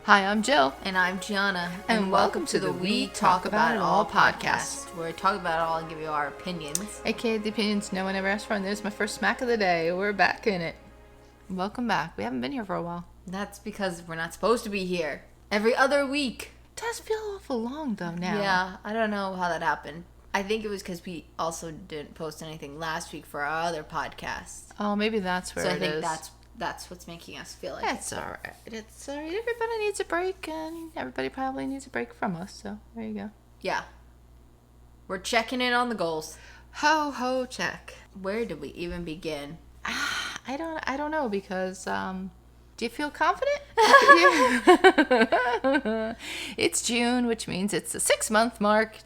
Hi, I'm Jill. And I'm Gianna. And welcome to the We Talk About It All podcast, where we talk about it all and give you our opinions. AKA the opinions no one ever asked for, and there's my first smack of the day. We're back in it. Welcome back. We haven't been here for a while. That's because we're not supposed to be here. Every other week. It does feel awful long, though, now. Yeah, I don't know how that happened. I think it was because we also didn't post anything last week for our other podcast. Oh, maybe that's where it is. So I think that's what's making us feel like it's all right. It's all right. Everybody needs a break, and everybody probably needs a break from us. So there you go. Yeah, we're checking in on the goals. Ho ho check. Where did we even begin? I don't know because do you feel confident? It's June, which means it's the 6-month mark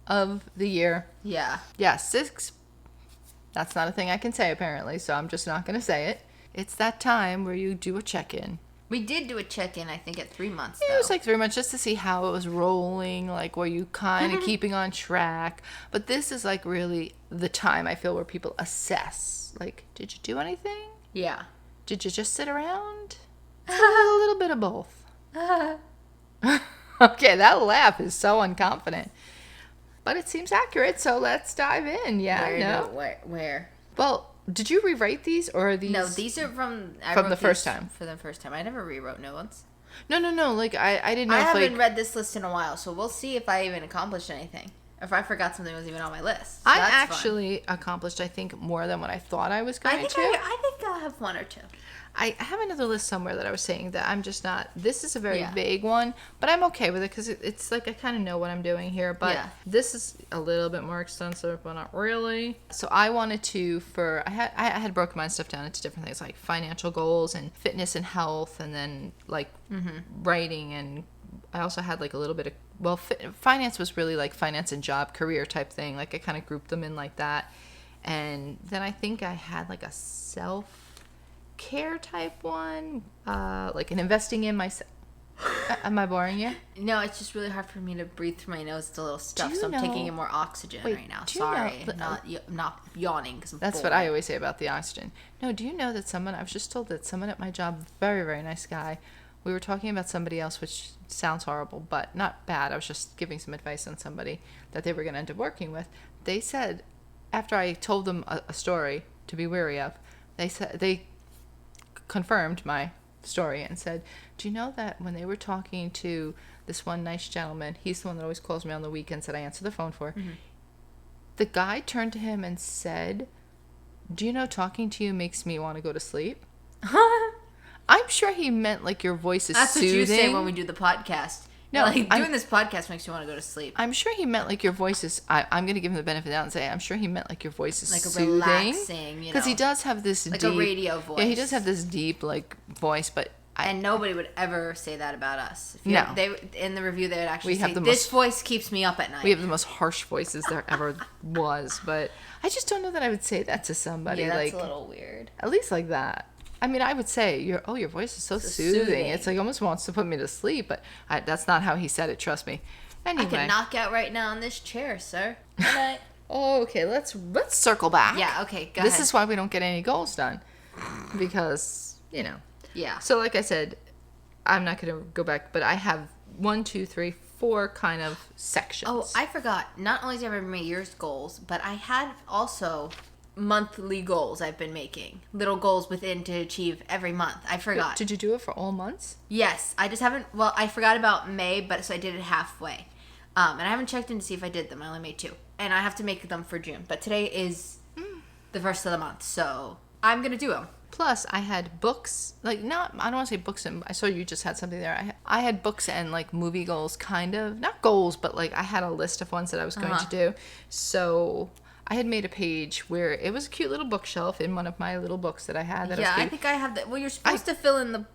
of the year. Yeah. Yeah, 6. That's not a thing I can say, apparently, so I'm just not going to say it. It's that time where you do a check-in. We did do a check-in, I think, at 3 months, It was like 3 months just to see how it was rolling, like, were you kind of keeping on track? But this is, like, really the time, I feel, where people assess. Like, did you do anything? Yeah. Did you just sit around? A little bit of both. Okay, that laugh is so unconfident. But it seems accurate, so let's dive in. Yeah, Where? Well, did you rewrite these, or are these? No, these are from the first time. For the first time, I never rewrote no ones. No. Like I didn't know. I if, haven't read this list in a while, so we'll see if I even accomplished anything. If I forgot something was even on my list. So I actually accomplished, I think, more than what I thought I was going to. I think I'll have one or two. I have another list somewhere that I was saying that I'm just not. This is a very vague one, but I'm okay with it because it's like I kind of know what I'm doing here. But this is a little bit more extensive, but not really. So I wanted to I had broken my stuff down into different things like financial goals and fitness and health, and then like writing, and I also had like a little bit of finance was really like finance and job career type thing. Like I kind of grouped them in like that, and then I think I had like a self-care type one, like an investing in myself. Am I boring you? No, it's just really hard for me to breathe through my nose. It's a little stuff, so I'm taking in more oxygen right now. Sorry, I'm not yawning because I'm That's bored. what I always say about the oxygen. No, do you know that I was just told that someone at my job, very, very nice guy, we were talking about somebody else, which sounds horrible, but not bad. I was just giving some advice on somebody that they were going to end up working with. They said, after I told them a story to be wary of, they confirmed my story and said, do you know that when they were talking to this one nice gentleman, he's the one that always calls me on the weekends that I answer the phone for, the guy turned to him and said, do you know talking to you makes me want to go to sleep? I'm sure he meant like your voice is soothing. That's what you say when we do the podcast. No, like doing this podcast makes you want to go to sleep. I'm sure he meant like your voice is. I'm going to give him the benefit of the doubt and say I'm sure he meant like your voice is like soothing, relaxing, because he does have this like deep, a radio voice. Yeah, he does have this deep like voice, but and nobody would ever say that about us. They in the review they would actually say this voice keeps me up at night. We have the most harsh voices there ever was, but I just don't know that I would say that to somebody. Yeah, that's like, a little weird. At least like that. I mean, I would say, your voice is so soothing. It's like almost wants to put me to sleep, but that's not how he said it, trust me. Anyway. I can knock out right now on this chair, sir. Good night. Okay, let's circle back. Yeah, okay, go ahead. This is why we don't get any goals done. Because, Yeah. So like I said, I'm not going to go back, but I have 1, 2, 3, 4 kind of sections. Oh, I forgot. Not only did I have my year's goals, but I had also monthly goals I've been making. Little goals within to achieve every month. I forgot. Did you do it for all months? Yes. I just haven't... Well, I forgot about May, so I did it halfway. And I haven't checked in to see if I did them. I only made 2. And I have to make them for June. But today is the first of the month, so I'm going to do them. Plus, I had books, I don't want to say books, and I saw you just had something there. I had books and, like, movie goals, kind of. Not goals, but, like, I had a list of ones that I was going to do. So I had made a page where it was a cute little bookshelf in one of my little books that I had. I think I have that. Well, you're supposed to fill in the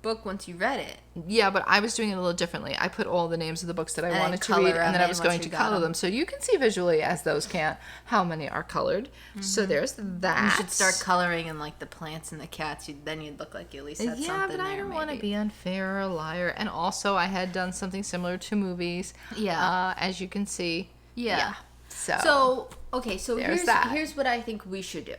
book once you read it. Yeah, but I was doing it a little differently. I put all the names of the books that I wanted to read, and then I was going to color them. So you can see visually, as those can't, how many are colored. So there's that. You should start coloring in like the plants and the cats. Then you'd look like you at least had something there. Yeah, but I don't want to be unfair or a liar. And also, I had done something similar to movies. Yeah. As you can see. Yeah. So okay, so here's what I think we should do.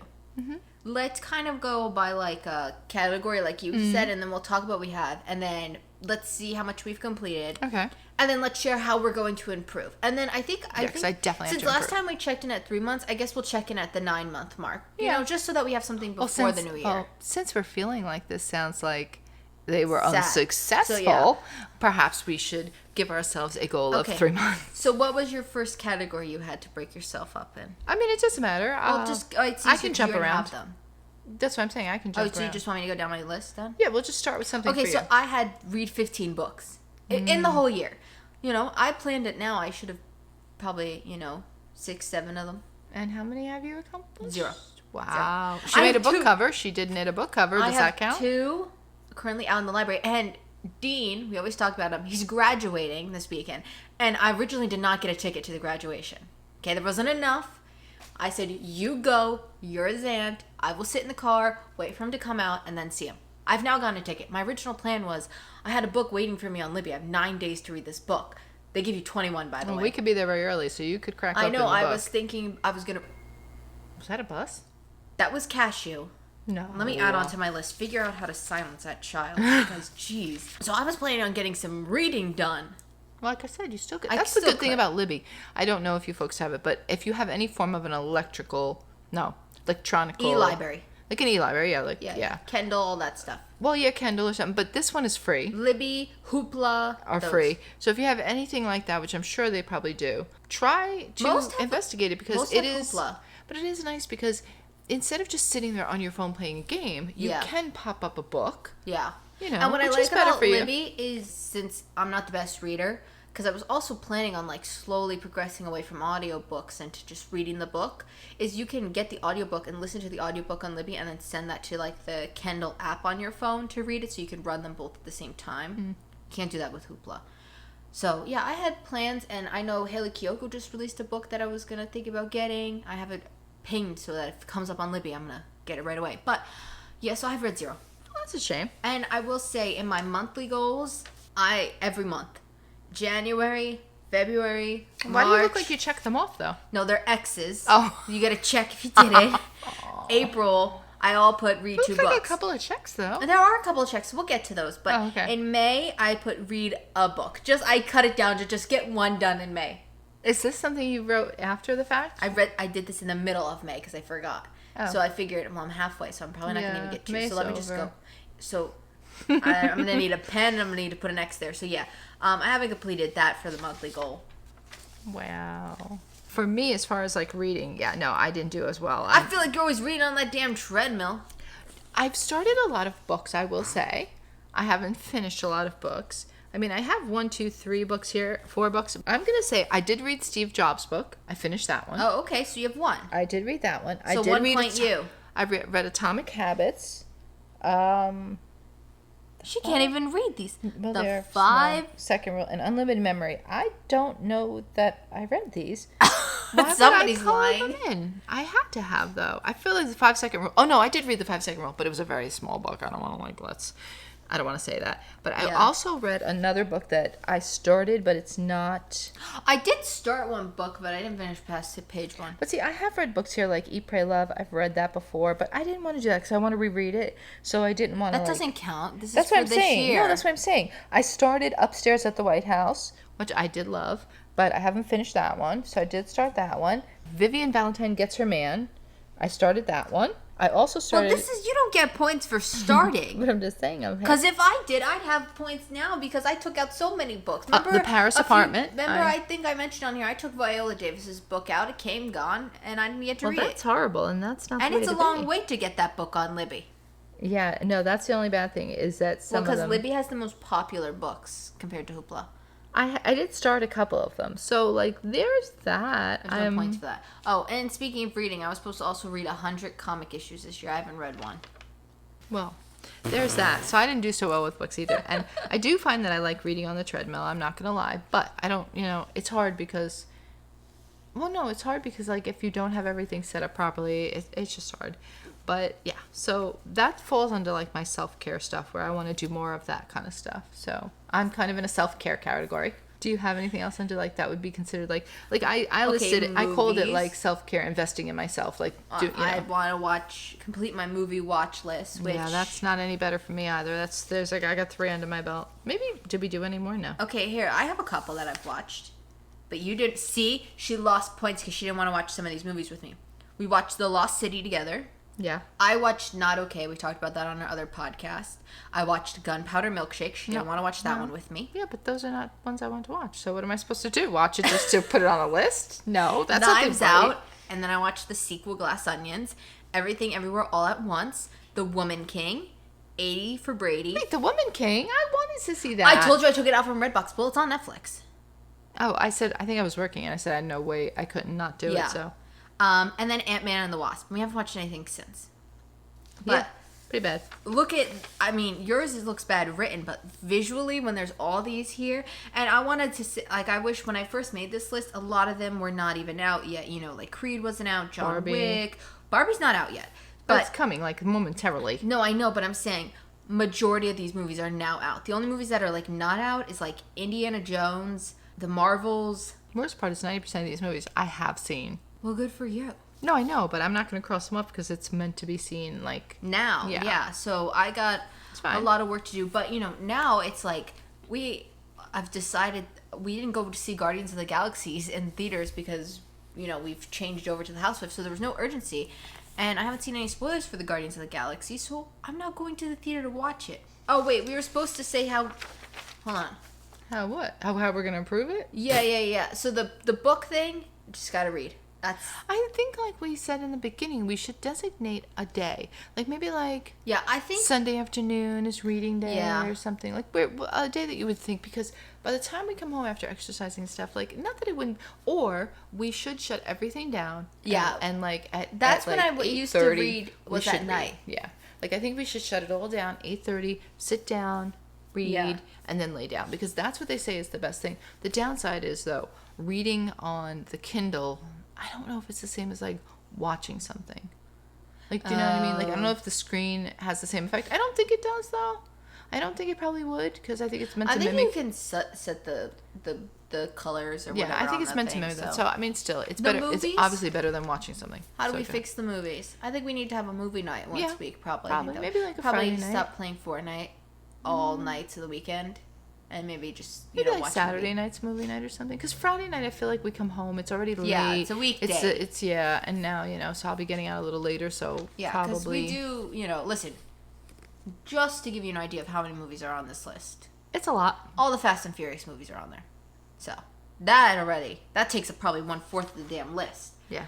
let's kind of go by like a category, like you said, and then we'll talk about what we have, and then let's see how much we've completed. Okay. And then let's share how we're going to improve. And then I think I definitely have since to last improve. time we checked in at 3 months, I guess we'll check in at the 9-month mark. You Yeah. know, just so that we have something before the new year. Well, since we're feeling like this sounds like they were Sad. unsuccessful, So, yeah. perhaps we should give ourselves a goal Okay. of 3 months. So what was your first category you had to break yourself up in? I mean, it doesn't matter. Well, just it's I easier can 'cause jump you already around. have them. That's what I'm saying. I can Oh, jump so around. you just want me to go down my list then? Yeah, we'll just start with something Okay, for so you. I had read 15 books in the whole year. You know, I planned it now. I should have probably, 6, 7 of them. And how many have you accomplished? 0. Wow. Zero. She I made a have book 2. cover. She did knit a book cover. Does I have that count? 2 currently out in the library. And Dean, we always talk about him, he's graduating this weekend. And I originally did not get a ticket to the graduation. Okay, there wasn't enough. I said, you go, you're his aunt. I will sit in the car, wait for him to come out, and then see him. I've now gotten a ticket. My original plan was I had a book waiting for me on Libby. I have 9 days to read this book. They give you 21, by the Well, way. we could be there very early, so you could crack I open know. the I book. was thinking I was going to... Was that a bus? That was Cashew. No. Let me add on to my list. Figure out how to silence that child. Because, jeez. So I was planning on getting some reading done. Like I said, you still could. I That's the still good thing could. about Libby. I don't know if you folks have it, but if you have any form of an electronical... E-library. Like an e-library, yeah. Yeah. Kindle, all that stuff. Well, yeah, Kindle or something, but this one is free. Libby, Hoopla. Are those. free. So if you have anything like that, which I'm sure they probably do, try to Most have- investigate it because most it have is. Hoopla. But it is nice because instead of just sitting there on your phone playing a game, you Yeah. can pop up a book. Yeah. You know, and what I which like is better about for you. Libby is, since I'm not the best reader, because I was also planning on like slowly progressing away from audiobooks and to just reading the book, is you can get the audiobook and listen to the audiobook on Libby and then send that to like the Kindle app on your phone to read it, so you can run them both at the same time. Can't do that with Hoopla. So yeah, I had plans, and I know Haley Kiyoko just released a book that I was gonna think about getting. I have it pinged so that if it comes up on Libby, I'm gonna get it right away. But yeah, so I've read 0. Oh, that's a shame. And I will say, in my monthly goals, every month, January, February, Why March. do you look like you checked them off though? No, they're X's. Oh. You gotta check if you did it. April, I all put read 2 Looks like books. a couple of checks though. And there are a couple of checks. We'll get to those. But Oh, okay. in May, I put read a book. I cut it down to just get one done in May. Is this something you wrote after the fact? I did this in the middle of May because I forgot. Oh. So I figured, well, I'm halfway, so I'm probably not gonna Yeah, even get 2. May's So let me just over. go. So I'm gonna need a pen, and I'm gonna need to put an X there. So yeah, I haven't completed that for the monthly goal. Wow. For me, as far as like reading, yeah, no, I didn't do as well. I feel like you're always reading on that damn treadmill. I've started a lot of books, I will say. I haven't finished a lot of books. I mean, I have 1, 2, 3 books here, 4 books. I'm going to say I did read Steve Jobs' book. I finished that one. Oh, okay, so you have 1. I did read that one. I So did 1 read point you. I read Atomic Habits. She can't even read these. Well, The they're 5. small. Second Rule and Unlimited Memory. I don't know that I read these. Why would Somebody's I color lying. them in? I had to have though. I feel like the 5-second rule. Oh no, I did read the 5-second rule, but it was a very small book. I don't want to I don't want to say that. But I Yeah. also read another book that I started, but it's not. I did start one book, but I didn't finish past page 1. But see, I have read books here like Eat, Pray, Love. I've read that before, but I didn't want to do that because I want to reread it. So I didn't want to. That doesn't count. This That's is what for I'm this saying. year. No, that's what I'm saying. I started Upstairs at the White House, which I did love, but I haven't finished that one. So I did start that one. Vivian Valentine Gets Her Man. I started that one. I also Well, started. you don't get points for starting. But I'm just saying. Because if I did, I'd have points now because I took out so many books. The Paris Apartment. I think I mentioned on here, I took Viola Davis's book out. It came gone, and I didn't get to Well, read that's it. horrible, and that's not. And the way it's a to long be. wait to get that book on Libby. Yeah, no, that's the only bad thing is that some of Because them. Libby has the most popular books compared to Hoopla. I did start a couple of them, so like there's that. There's no points for that. Oh, and speaking of reading, I was supposed to also read 100 comic issues this year. I haven't read one. Well, there's that. So I didn't do so well with books either. And I do find that I like reading on the treadmill. I'm not going to lie. But I don't, it's hard because, well, no, it's hard because, like, if you don't have everything set up properly, it's just hard. But, yeah. So that falls under, like, my self-care stuff where I want to do more of that kind of stuff. So I'm kind of in a self-care category. Do you have anything else under like that would be considered like I Okay, listed it, I called it movies. like self-care, investing in myself, like do you I know. want to complete my movie watch list, which... Yeah, that's not any better for me either. There's like I got 3 under my belt. Maybe did we do any more? No. Okay, here, I have a couple that I've watched. But you didn't see, she lost points because she didn't want to watch some of these movies with me. We watched The Lost City together. Yeah. I watched Not Okay. We talked about that on our other podcast. I watched Gunpowder Milkshake. She didn't want to watch that one with me. Yeah, but those are not ones I want to watch. So what am I supposed to do? Watch it just to put it on a list? No, that's not Knives Out. And then I watched the sequel, Glass Onions. Everything Everywhere All at Once. The Woman King. 80 for Brady. Wait, The Woman King? I wanted to see that. I told you I took it out from Redbox. Well, it's on Netflix. Oh, I think I was working and I said I had no way I couldn't not do it, so. And then Ant-Man and the Wasp. We haven't watched anything since. But Yeah, pretty bad. look at, I mean, yours looks bad written, but visually when there's all these here, and I wanted to say, like, I wish when I first made this list, a lot of them were not even out yet. You know, like Creed wasn't out, John Barbie. Wick. Barbie's not out yet. But it's But, coming, like, momentarily. no, I know, but I'm saying majority of these movies are now out. The only movies that are, like, not out is, like, Indiana Jones, The Marvels. Worst part is 90% of these movies I have seen. Well, good for you. No, I know, but I'm not going to cross them up because it's meant to be seen, like... Now, Yeah. yeah. So I got fine. a lot of work to do, but you know, now it's like I've decided we didn't go to see Guardians of the Galaxies in theaters because you know we've changed over to the Housewife, so there was no urgency, and I haven't seen any spoilers for the Guardians of the Galaxy, so I'm not going to the theater to watch it. Oh wait, we were supposed to say how. Hold on. How what? How we're going to improve it? Yeah. So the book thing, just gotta read. That's I think, like we said in the beginning, we should designate a day. Like, maybe, like, yeah. I think Sunday afternoon is reading day Yeah. or something. Like, a day that you would think, because by the time we come home after exercising and stuff, like, not that it wouldn't, or we should shut everything down. Yeah. And like, That's at, when like, I used to 8:30, read we was should at night. Yeah. Like, I think we should shut it all down, 8:30, sit down, read, Yeah. and then lay down. Because that's what they say is the best thing. The downside is, though, reading on the Kindle, I don't know if it's the same as, like, watching something. Like, do you know what I mean? Like, I don't know if the screen has the same effect. I don't think it does, though. I don't think it probably would, because I think it's meant I to think mimic... you can set the colors or whatever. Yeah, I think on it's that meant to thing, mimic that. so- So, I mean, still, it's The better. movies? It's obviously better than watching something. How do So we good. fix the movies? I think we need to have a movie night once Yeah, a week, probably. probably. Though. Maybe like a probably Friday night. stop playing Fortnite all nights of the weekend, and maybe just Maybe like watch a Saturday movie. night's movie night or something. Because Friday night, I feel like we come home. It's already late. Yeah, it's a weekday. It's yeah, and now so I'll be getting out a little later. So Yeah, because probably we do. Listen. Just to give you an idea of how many movies are on this list, it's a lot. all the Fast and Furious movies are on there. So that takes up probably 1/4 of the damn list. Yeah.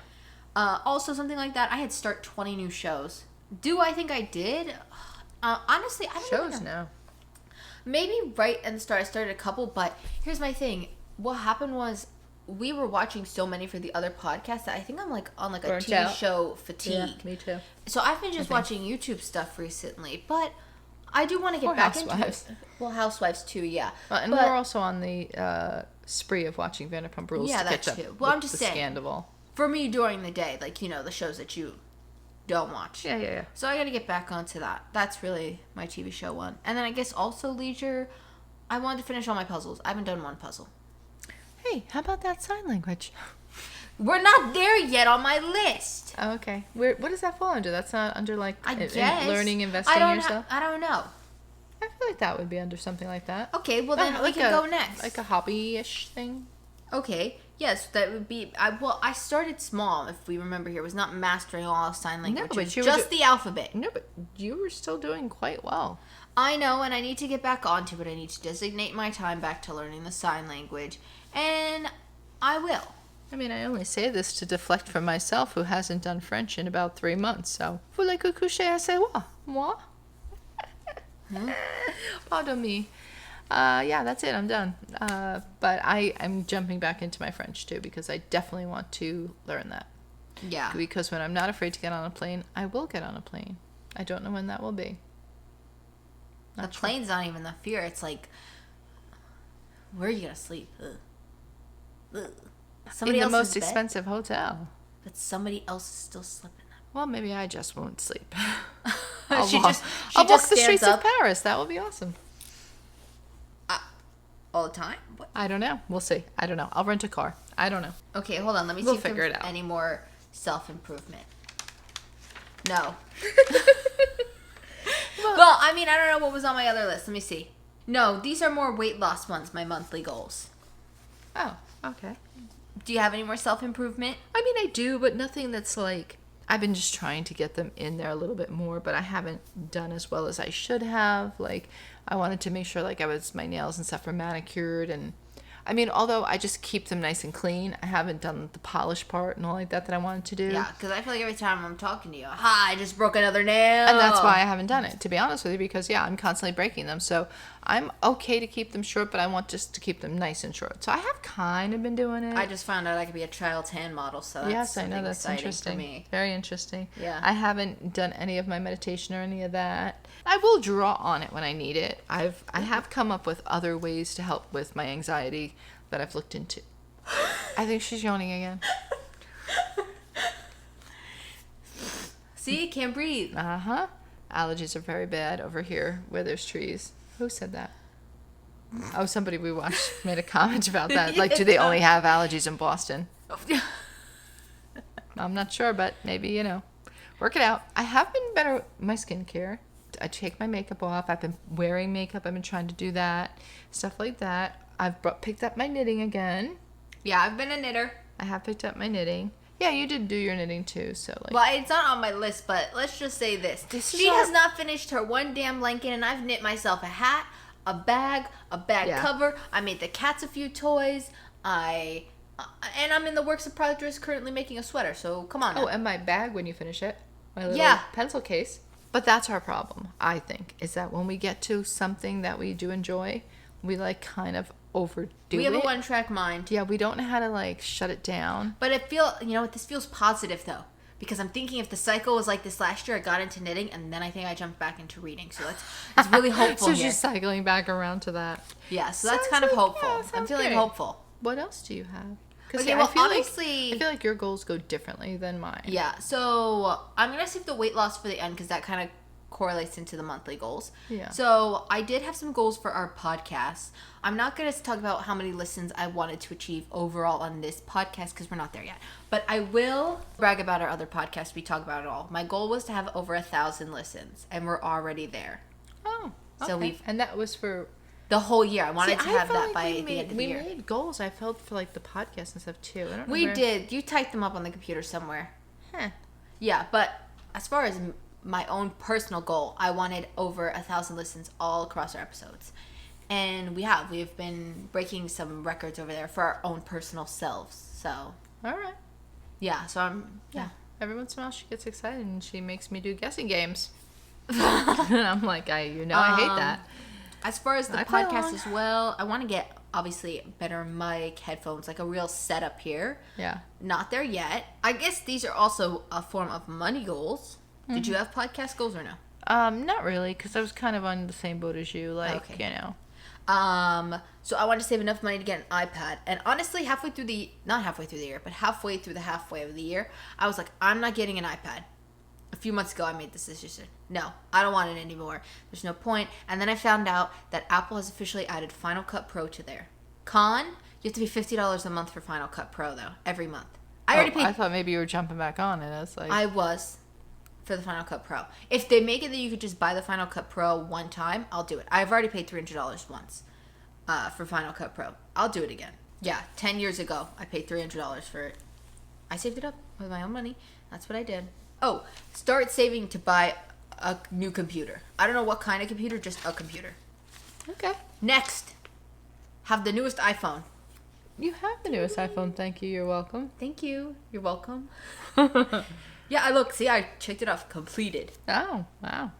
Also, something like that. I had start 20 new shows. Do I think I did? Honestly, I don't Shows know. now. Maybe right at the start I started a couple, but here's my thing. What happened was we were watching so many for the other podcast that I think I'm like on like a Burnt TV out. show fatigue. Me too. So I've been just watching YouTube stuff recently, but I do want to get Or back Housewives. into it. Well, Housewives too, yeah. And But- we're also on the spree of watching Vanderpump Rules Yeah, to that catch up too. Well, I'm with just the saying. Scandal. For me during the day, like the shows that you don't watch. Yeah. So I got to get back onto that. That's really my TV show one. And then I guess also leisure. I wanted to finish all my puzzles. I haven't done one puzzle. Hey, how about that sign language? We're not there yet on my list. Oh, okay. What does that fall under? That's not under like I guess learning, investing I don't yourself. I don't know. I feel like that would be under something like that. Okay, well then we like can go next. Like a hobby-ish thing. Okay, yes, that would be. I started small. If we remember here, it was not mastering all of sign language. but It was you were just the alphabet. No, but you were still doing quite well. I know, and I need to get back onto it. I need to designate my time back to learning the sign language, and I will. I mean, I only say this to deflect from myself, who hasn't done French in about 3 months. So, voulez que coucher à savoir? Moi? Pardon me. Yeah, that's it. I'm done. But I am jumping back into my French too because I definitely want to learn that. Yeah. Because when I'm not afraid to get on a plane, I will get on a plane. I don't know when that will be. The plane's not even the fear. It's like, where are you gonna sleep? Ugh. Ugh. Somebody in the else's most bed? expensive hotel. But somebody else is still slipping. Well, maybe I just won't sleep. She I'll just walk the stands streets up. of Paris. That will be awesome. Oh, all the time? What? I don't know. We'll see. I don't know. I'll rent a car. I don't know. Okay, hold on. Let me We'll see if figure there's it out. any more self-improvement. No. Well, I mean, I don't know what was on my other list. Let me see. No, these are more weight loss ones, my monthly goals. Oh, okay. Do you have any more self-improvement? I mean, I do, but nothing that's like, I've been just trying to get them in there a little bit more, but I haven't done as well as I should have. Like, I wanted to make sure, like, my nails and stuff were manicured, and I mean, although I just keep them nice and clean, I haven't done the polish part and all like that I wanted to do. Yeah, because I feel like every time I'm talking to you, I just broke another nail. And that's why I haven't done it, to be honest with you, because, yeah, I'm constantly breaking them. So I'm okay to keep them short, but I want just to keep them nice and short. So I have kind of been doing it. I just found out I could be a child's hand model, so that's Yes, I know. something That's exciting interesting. for me. Very interesting. Yeah. I haven't done any of my meditation or any of that. I will draw on it when I need it. I have come up with other ways to help with my anxiety that I've looked into. I think she's yawning again. See, can't breathe. Uh-huh. Allergies are very bad over here where there's trees. Who said that? Oh, somebody we watched made a comment about that. Like, do they only have allergies in Boston? I'm not sure, but maybe, work it out. I have been better with my skincare. I take my makeup off. I've been wearing makeup. I've been trying to do that. Stuff like that. I've picked up my knitting again. Yeah, I've been a knitter. I have picked up my knitting. Yeah, you did do your knitting too, so like. Well, it's not on my list, but let's just say this. She has not finished her one damn blanket, and I've knit myself a hat, a bag cover. I made the cats a few toys. And I'm in the works of progress currently making a sweater, so come on now. Oh, and my bag when you finish it. My little pencil case. But that's our problem, I think, is that when we get to something that we do enjoy, we like kind of overdo it. We have a one-track mind. Yeah, we don't know how to like shut it down. But this feels positive though. Because I'm thinking if the cycle was like this last year, I got into knitting and then I think I jumped back into reading. So it's really hopeful So here. she's cycling back around to that. Yeah, so that's kind of hopeful. I'm feeling hopeful. What else do you have? Because Okay, well, honestly, I feel like your goals go differently than mine. Yeah, so I'm going to save the weight loss for the end because that kind of correlates into the monthly goals. Yeah. So I did have some goals for our podcast. I'm not going to talk about how many listens I wanted to achieve overall on this podcast because we're not there yet. But I will brag about our other podcast. We talk about it all. My goal was to have over 1,000 listens, and we're already there. Oh, okay. So and that was for the whole year. I wanted to have that like by the end of the year. We made goals. I felt for like the podcast and stuff too. I don't know We did. You typed them up on the computer somewhere. Huh. Yeah, but as far as my own personal goal, I wanted over 1,000 listens all across our episodes. And we've been breaking some records over there for our own personal selves. So, All right. yeah, so I'm, yeah. Every once in a while she gets excited and she makes me do guessing games. And I'm like, I hate that. As far as the I play podcast along. as well, I want to get, obviously, better mic, headphones, like a real setup here. Yeah. Not there yet. I guess these are also a form of money goals. Mm-hmm. Did you have podcast goals or no? Not really, because I was kind of on the same boat as you. Like, Okay. So I wanted to save enough money to get an iPad. And honestly, halfway through the halfway of the year, I was like, I'm not getting an iPad. A few months ago, I made this decision. No, I don't want it anymore. There's no point. And then I found out that Apple has officially added Final Cut Pro to their con. You have to pay $50 a month for Final Cut Pro, though, every month. I thought maybe you were jumping back on it. I was like, I was for the Final Cut Pro. If they make it that you could just buy the Final Cut Pro one time, I'll do it. I've already paid $300 once for Final Cut Pro. I'll do it again. Yeah, 10 years ago, I paid $300 for it. I saved it up with my own money. That's what I did. Oh, start saving to buy a new computer. I don't know what kind of computer, just a computer. okay. Next, have the newest iPhone. You have the newest iPhone. Thank you. You're welcome. Thank you. You're welcome. Yeah, I checked it off. Completed. Oh, wow.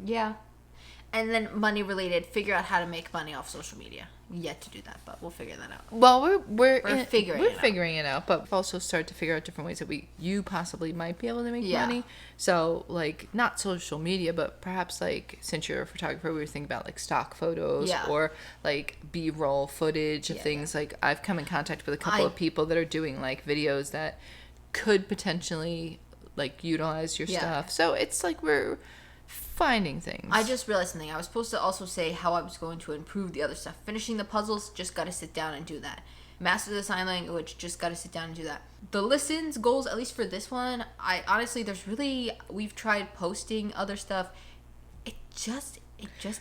Yeah. And then money related, figure out how to make money off social media. Yet to do that, but we'll figure that out. Well, we're figuring it out, but we've also started to figure out different ways that you possibly might be able to make Yeah. money. So, like, not social media, but perhaps, like, since you're a photographer, we were thinking about, like, stock photos Yeah. or, like, B-roll footage of things. Like, I've come in contact with a couple of people that are doing, like, videos that could potentially, like, utilize your stuff. So, it's like we're finding things. I just realized something. I was supposed to also say how I was going to improve the other stuff. Finishing the puzzles, just got to sit down and do that. Master the sign language, just got to sit down and do that. The listens goals, at least for this one, I honestly, we've tried posting other stuff. It just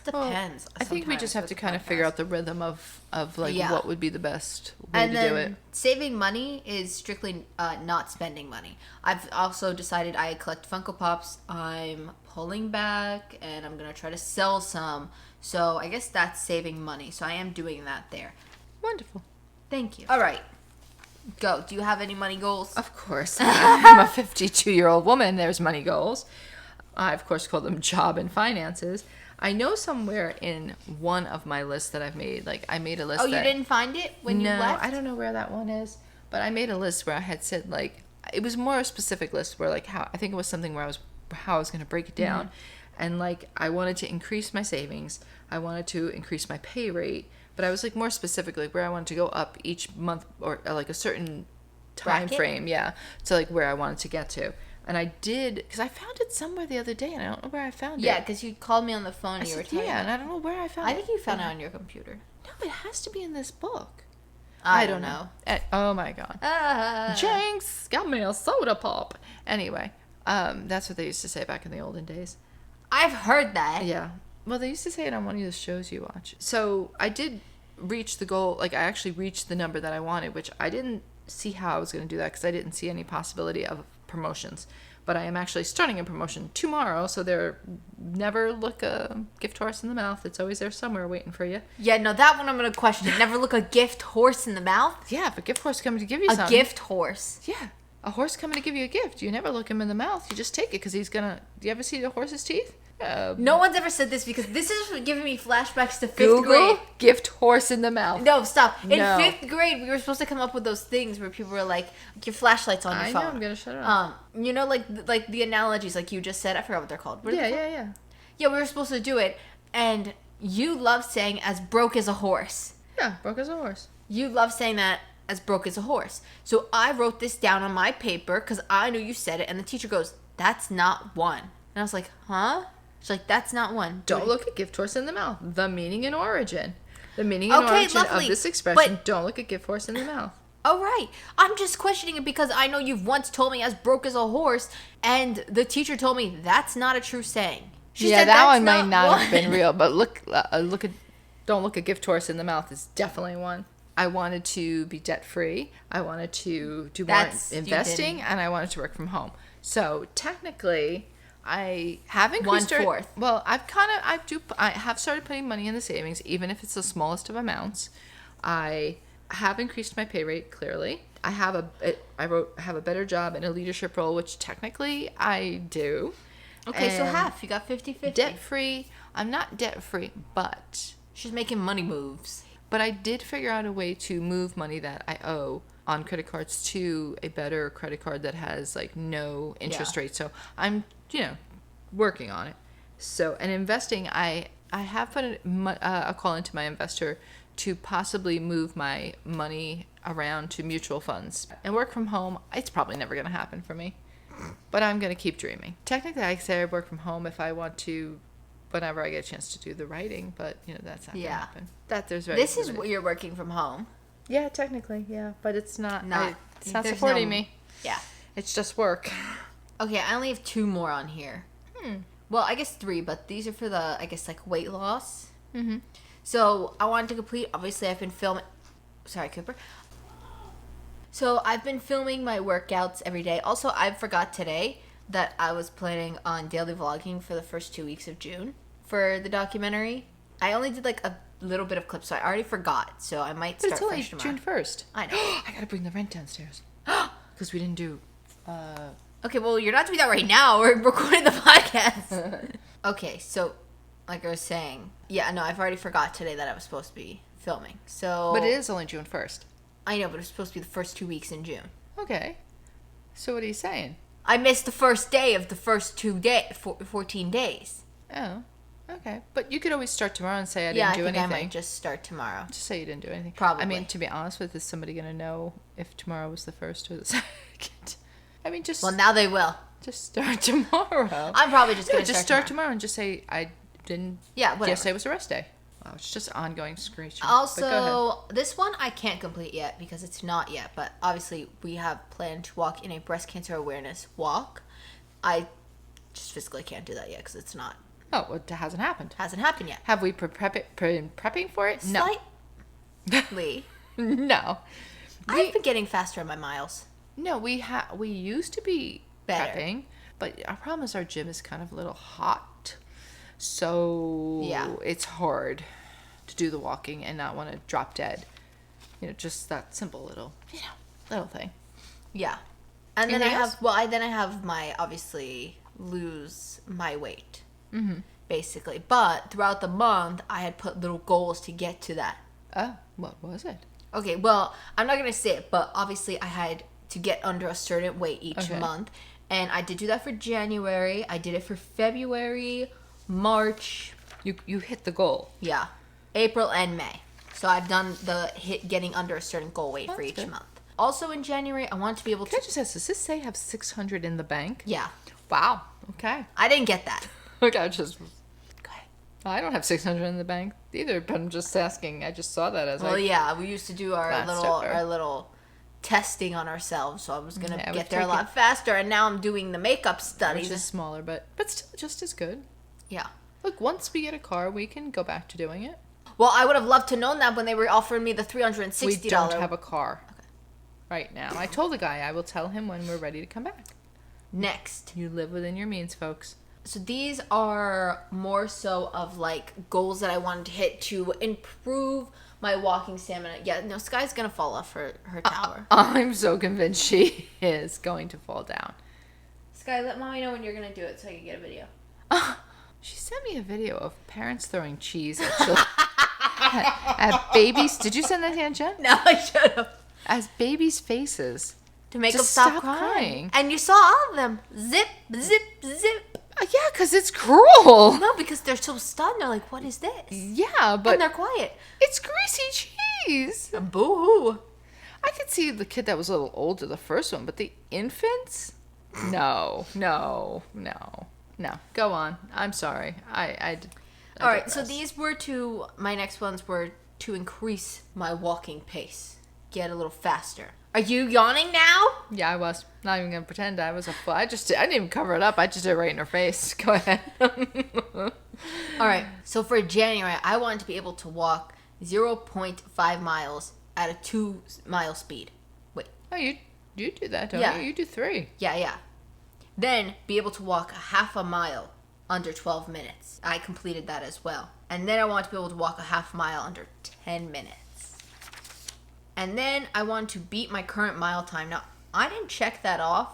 depends. I think we just have to kind of figure out the rhythm of like what would be the best way and to then do it. Saving money is strictly not spending money. I've also decided I collect Funko Pops. I'm pulling back, and I'm gonna try to sell some. So I guess that's saving money. So I am doing that there. Wonderful. Thank you. All right, go. Do you have any money goals? Of course. I'm a 52-year-old woman. There's money goals. I, of course, call them job and finances. I know somewhere in one of my lists that I've made, like I made a list. Oh, you didn't find it when you left? No, I don't know where that one is. But I made a list where I had said, like, it was more a specific list where, like, how I think it was something where how I was going to break it down. And, like, I wanted to increase my savings. I wanted to increase my pay rate. But I was, like, more specifically where I wanted to go up each month or, like, a certain time frame. Yeah. To, like, where I wanted to get to. And I did, because I found it somewhere the other day, and I don't know where I found it. Yeah, because you called me on the phone and you were telling me. Yeah, and I don't know where I found it. I think you found it on your computer. No, it has to be in this book. I don't know. Oh, my God. Jinx! Got me a soda pop. Anyway, that's what they used to say back in the olden days. I've heard that. Yeah. Well, they used to say it on one of the shows you watch. So I did reach the goal. Like, I actually reached the number that I wanted, which I didn't see how I was going to do that because I didn't see any possibility of promotions. But I am actually starting a promotion tomorrow, so there, never look a gift horse in the mouth. It's always there somewhere waiting for you. Yeah, no, that one I'm going to question. Never look a gift horse in the mouth? Yeah, if a gift horse coming to give you something. something. A gift horse? Yeah. A horse coming to give you a gift. You never look him in the mouth. You just take it because he's going to... Do you ever see the horse's teeth? No one's ever said this because this is giving me flashbacks to 5th Google grade. Gift horse in the mouth. No, stop. In No. 5th grade, we were supposed to come up with those things where people were like, your flashlight's on your phone. I know, I'm going to shut it off. You know, like the analogies like you just said. I forgot what they're called. What are they called? Yeah. Yeah, we were supposed to do it, and you love saying as broke as a horse. Yeah, broke as a horse. You love saying that as broke as a horse. So I wrote this down on my paper because I knew you said it, and the teacher goes, that's not one. And I was like, huh? She's like, that's not one. Don't look at gift horse in the mouth. The meaning and origin. The meaning and origin lovely. of this expression. But, don't look at gift horse in the mouth. Oh, right. I'm just questioning it because I know you've once told me as broke as a horse, and the teacher told me that's not a true saying. She said that that's one might not have been real, but don't look a gift horse in the mouth is definitely one. I wanted to be debt free. I wanted to do more investing, and I wanted to work from home. So technically, I have increased 1/4. Well, I have started putting money in the savings, even if it's the smallest of amounts. I have increased my pay rate clearly. I have a better job in a leadership role, which technically I do. Okay, so half. You got 50-50. Debt free. I'm not debt free, but she's making money moves. But I did figure out a way to move money that I owe on credit cards to a better credit card that has like no interest rate. So I'm, working on it. So, and investing, I have put a call into my investor to possibly move my money around to mutual funds and work from home. It's probably never going to happen for me, but I'm going to keep dreaming. Technically, I say I work from home if I want to, whenever I get a chance to do the writing, but that's not going to happen. This is what you're working from home. Yeah, technically, yeah, but it's not it's not there's supporting me. Yeah. It's just work. Okay, I only have 2 more on here. Well, I guess 3, but these are for the, weight loss. Mm-hmm. So, I wanted to complete, obviously, I've been filming, sorry, Cooper. So, I've been filming my workouts every day. Also, I forgot today that I was planning on daily vlogging for the first 2 weeks of June for the documentary. I only did, a little bit of clips, so I already forgot. So, I might start fresh tomorrow. June 1st. I know. I gotta bring the rent downstairs. Because we didn't do... Okay, well, you're not doing that right now. We're recording the podcast. Okay, so, like I was saying, I've already forgot today that I was supposed to be filming. So, but it is only June 1st. I know, but it's supposed to be the first 2 weeks in June. Okay. So what are you saying? I missed the first day of the first 14 days. Oh, okay. But you could always start tomorrow and say I didn't do anything. I might just start tomorrow. Just say you didn't do anything. Probably. I mean, to be honest with you, is somebody going to know if tomorrow was the first or the second? I mean, just... Well, now they will. Just start tomorrow. I'm probably just No, gonna just start tomorrow and just say I didn't. Yeah, whatever. Yesterday was a rest day. Wow, it's just ongoing screeching. But go ahead. Also, this one I can't complete yet because it's not yet, but obviously we have planned to walk in a breast cancer awareness walk. I just physically can't do that yet because it's not. Oh, it hasn't happened. Hasn't happened yet. Have we been prepping for it? No. Slightly. No. I've been getting faster on my miles. No, we used to be Better. prepping, but our problem is our gym is kind of a little hot. So Yeah. it's hard to do the walking and not want to drop dead. You know, just that simple little thing. Yeah. And then Anything else? I have my, obviously, lose my weight. Mm-hmm. Basically. But throughout the month, I had put little goals to get to that. Oh, what was it? Okay, well, I'm not going to say it, but obviously I had to get under a certain weight each month. And I did do that for January. I did it for February, March. You hit the goal. Yeah. April and May. So I've done the getting under a certain goal weight for That's each good. month. Also in January, I want to be able Can to... I just ask, does this say have 600 in the bank? Yeah. Wow. Okay. I didn't get that. Okay, I just... I don't have 600 in the bank either, but I'm just asking. I just saw that as Well, yeah, we used to do our Glanced over. little testing on ourselves, so I was gonna Yeah, get we've there a taken- lot faster. And now I'm doing the makeup which studies. is smaller, but still just as good. Yeah. Look, once we get a car, we can go back to doing it. Well, I would have loved to known that when they were offering me the $360. We don't have a car right now. I told the guy I will tell him when we're ready to come back. Next. You live within your means, folks. So these are more so of like goals that I wanted to hit to improve my walking stamina. Yeah, no, Sky's gonna fall off her tower. I'm so convinced she is going to fall down. Sky, let mommy know when you're gonna do it so I can get a video. She sent me a video of parents throwing cheese at children. At babies. Did you send that to Jen? No, I should have. As babies' faces. To make Just them stop stop crying. crying. And you saw all of them. Zip, zip, zip. Yeah, because it's cruel. No, because they're so stunned. They're like, what is this? Yeah, but And they're quiet. it's greasy cheese. Boo-hoo. I could see the kid that was a little older, the first one, but the infants? No. Go on. I'm sorry. I All right, so digress. these were my next ones were to increase my walking pace. Get a little faster. Are you yawning now? Yeah, I was. Not even going to pretend I was I didn't even cover it up. I just did it right in her face. Go ahead. All right, so for January, I wanted to be able to walk 0.5 miles at a 2-mile speed. Wait, Oh, you do that, don't Yeah. you? You do 3. yeah. Then be able to walk a half a mile under 12 minutes. I completed that as well. And then I want to be able to walk a half mile under 10 minutes. And then I want to beat my current mile time. Now, I didn't check that off,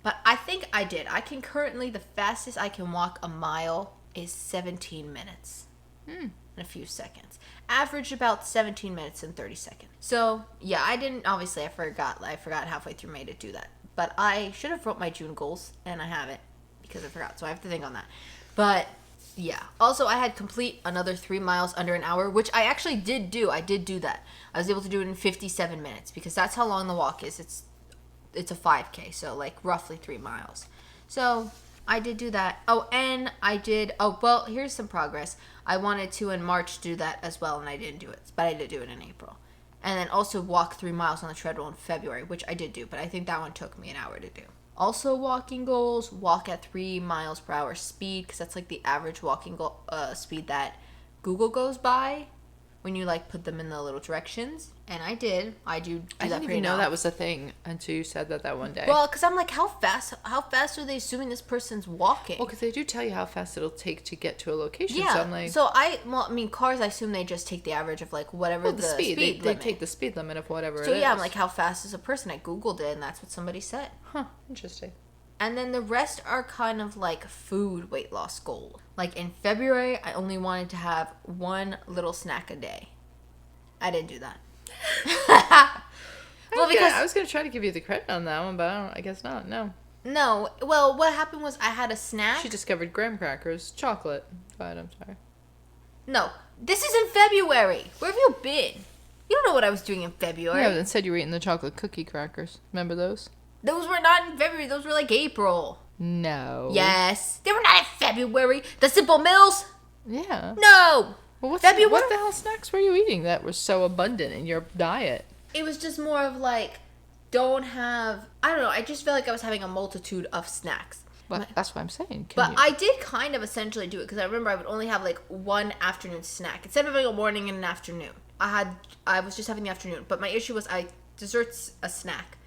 but I think I did. I can currently, the fastest I can walk a mile is 17 minutes. In a few seconds. Average about 17 minutes and 30 seconds. So, yeah, I didn't, obviously, I forgot halfway through May to do that. But I should have wrote my June goals, and I haven't, because I forgot, so I have to think on that. But, yeah. Also, I had complete another 3 miles under an hour, which I actually did do. I did do that. I was able to do it in 57 minutes, because that's how long the walk is. It's a 5K, so, like, roughly 3 miles. So, I did do that. Oh, and I did, well, here's some progress. I wanted to in March do that as well, and I didn't do it, but I did do it in April. And then also walk 3 miles on the treadmill in February, which I did do, but I think that one took me an hour to do. Also walking goals, walk at 3 miles per hour speed, because that's like the average walking speed that Google goes by when you like put them in the little directions. And I did. I do I that didn't for even you know now. that was a thing until you said that one day. Well, because I'm like, how fast are they assuming this person's walking? Because they do tell you how fast it'll take to get to a location. Yeah. So I'm like, I mean, cars, I assume they just take the average of like whatever the speed. They limit. take the speed limit of whatever So it is. yeah, I'm like, how fast is a person? I Googled it, and that's what somebody said. Huh, interesting. And then the rest are kind of like food weight loss goals. Like in February, I only wanted to have 1 little snack a day. I didn't do that. Well, because I was gonna try to give you the credit on that one, but I guess not. No, no. Well, what happened was I had a snack. she discovered graham crackers, chocolate. But I'm sorry. No, this is in February. Where have you been? You don't know what I was doing in February. Yeah, instead you were eating the chocolate cookie crackers. Remember those? Those were not in February. Those were like April. No. Yes. They were not in February. The Simple Mills? Yeah. No. Well, February? what the hell snacks were you eating that were so abundant in your diet? It was just more of like, don't have, I don't know, I just feel like I was having a multitude of snacks. But that's what I'm saying. But I did kind of essentially do it because I remember I would only have like one afternoon snack instead of having a morning and an afternoon. I was just having the afternoon. But my issue was dessert's a snack.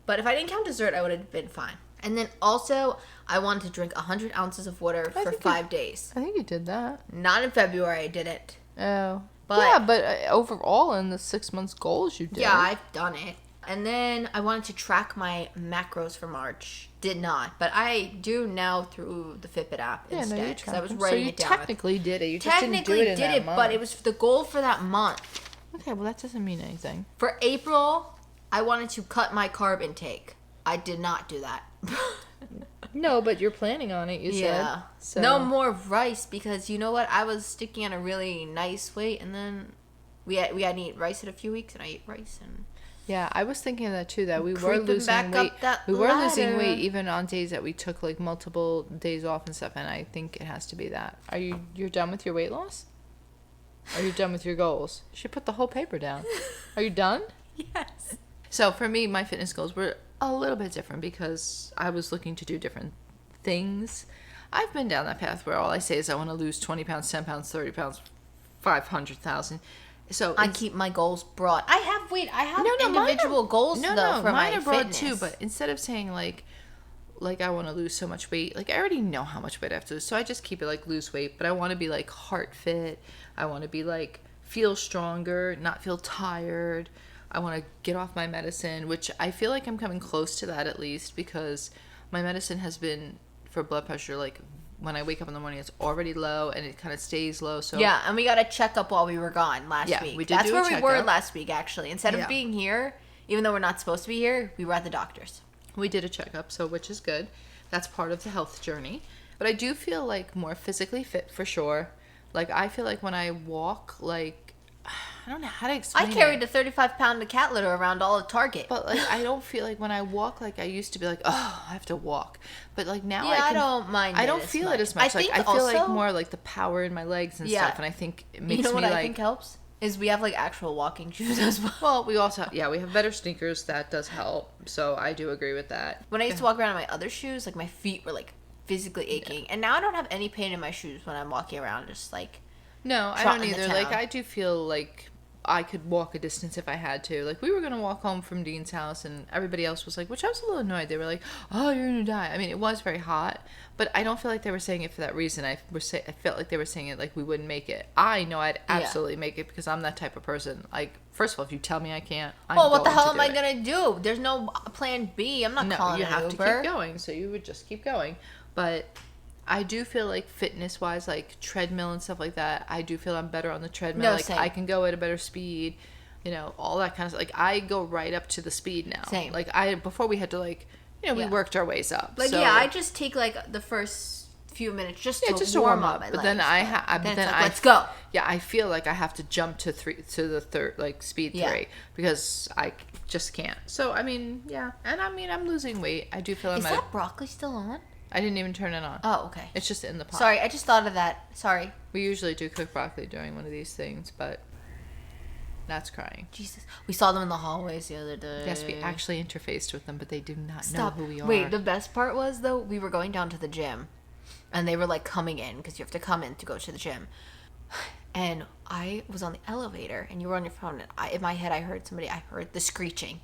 But if I didn't count dessert, I would have been fine. And then also, I wanted to drink 100 ounces of water for 5 days. I think you did that. Not in February, I didn't. Oh. But, yeah, but overall in the 6 months goals you did. Yeah, I've done it. And then I wanted to track my macros for March. Did not. But I do now through the Fitbit app instead. Because I was writing it down. So you technically did it. You just didn't do it in that month. But it was the goal for that month. Okay, well that doesn't mean anything. For April, I wanted to cut my carb intake. I did not do that. No, but you're planning on it, you said. So. No more rice because you know what? I was sticking on a really nice weight and then we hadn't eaten rice in a few weeks and I ate rice and yeah, I was thinking of that too, that we were creeping losing back weight. up that We were losing ladder. weight even on days that we took like multiple days off and stuff, and I think it has to be that. You're done with your weight loss? Are you done with your goals? You should put the whole paper down. Are you done? Yes. So for me, my fitness goals were a little bit different because I was looking to do different things. I've been down that path where all I say is I want to lose 20 pounds, 10 pounds, 30 pounds, 500,000. So I keep my goals broad. I have individual goals no, though no, for mine my are broad fitness. too, but instead of saying like I want to lose so much weight, like I already know how much weight I have to lose, so I just keep it like lose weight, but I want to be like heart fit. I want to be like feel stronger, not feel tired. I want to get off my medicine, which I feel like I'm coming close to that at least because my medicine has been for blood pressure, like when I wake up in the morning, it's already low and it kind of stays low. So yeah, and we got a checkup while we were gone last week. We did That's do a where we were checkup. last week actually. Instead of being here, even though we're not supposed to be here, we were at the doctor's. We did a checkup, so which is good. That's part of the health journey. But I do feel like more physically fit for sure. Like I feel like when I walk, like I don't know how to explain I carried it. a 35-pound cat litter around all of Target. But like I don't feel like when I walk like I used to be like, oh, I have to walk. But like now I don't mind. I don't feel it as much. I I feel like more like the power in my legs and stuff, and I think it makes me what like. I think helps is we have like actual walking shoes as well. Well, we also we have better sneakers. That does help. So I do agree with that. When I used to walk around in my other shoes, like my feet were like physically aching, and now I don't have any pain in my shoes when I'm walking around. Just like no, I don't either. Like I do feel like I could walk a distance if I had to. Like we were gonna walk home from Dean's house, and everybody else was like, which I was a little annoyed. They were like, "Oh, you're gonna die." I mean, it was very hot, but I don't feel like they were saying it for that reason. I felt like they were saying it like we wouldn't make it. I know I'd absolutely make it because I'm that type of person. Like, first of all, if you tell me I can't, what the hell am I gonna do? There's no plan B. I'm not calling you an have Uber. to keep going. So you would just keep going, but. I do feel like fitness-wise, like treadmill and stuff like that, I do feel I'm better on the treadmill. No, like same. I can go at a better speed, all that kind of stuff. Like I go right up to the speed now. Same. Like before we had to we worked our ways up. Like so, I just take like the first few minutes just to warm up. my But legs, then let's go. Yeah, I feel like I have to jump to the third speed 3 because I just can't. So I mean, yeah, and I mean I'm losing weight. I do feel Is that broccoli still on? I didn't even turn it on. Oh, okay. It's just in the pot. Sorry, I just thought of that. Sorry. We usually do cook broccoli during one of these things, but that's crying. Jesus. We saw them in the hallways the other day. Yes, we actually interfaced with them, but they do not know Stop. who we are. Wait, the best part was, though, we were going down to the gym, and they were, like, coming in, because you have to come in to go to the gym. And I was on the elevator, and you were on your phone, and in my head, I heard the screeching.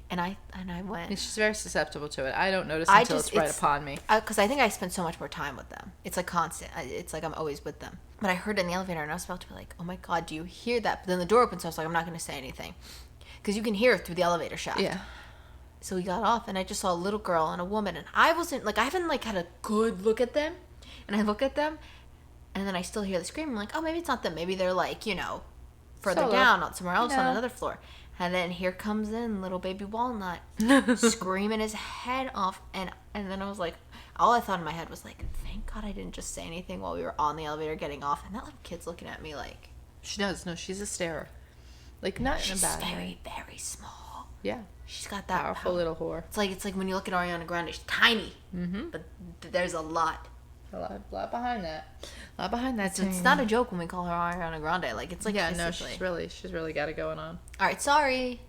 And I went. She's very susceptible to it. I don't notice until it's right upon me. Because I think I spend so much more time with them. It's like constant. It's like I'm always with them. But I heard it in the elevator, and I was about to be like, "Oh my god, do you hear that?" But then the door opened, so I was like, "I'm not going to say anything," because you can hear it through the elevator shaft. Yeah. So we got off, and I just saw a little girl and a woman, and I wasn't I haven't had a good look at them, and I look at them, and then I still hear the scream. I'm like, "Oh, maybe it's not them. Maybe they're further Solo. down, not somewhere else on No. another floor." And then here comes in little baby Walnut screaming his head off. And then I was like, all I thought in my head was like, thank God I didn't just say anything while we were on the elevator getting off. And that little kid's looking at me like. She does. No, she's a starer. Like, not in a She's bad very, way. very small. Yeah. She's got that Powerful power. little whore. It's like when you look at Ariana Grande, she's tiny, but there's a lot. A lot behind that. A lot behind that. It's not a joke when we call her Ariana Grande. Like, it's like, yeah, no, physically. she's really got it going on. All right, sorry,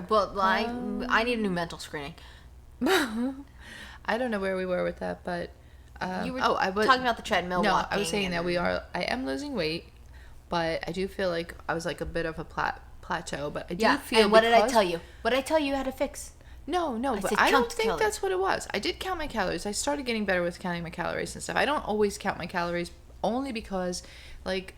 but like, I need a new mental screening. I don't know where we were with that, but You were I was talking about the treadmill. No, walking I was saying that I am losing weight, but I do feel like I was like a bit of a plateau. But I do feel. And what did I tell you? What did I tell you how to fix? No, but said I don't chunked think calories. that's what it was. I did count my calories. I started getting better with counting my calories and stuff. I don't always count my calories only because, like,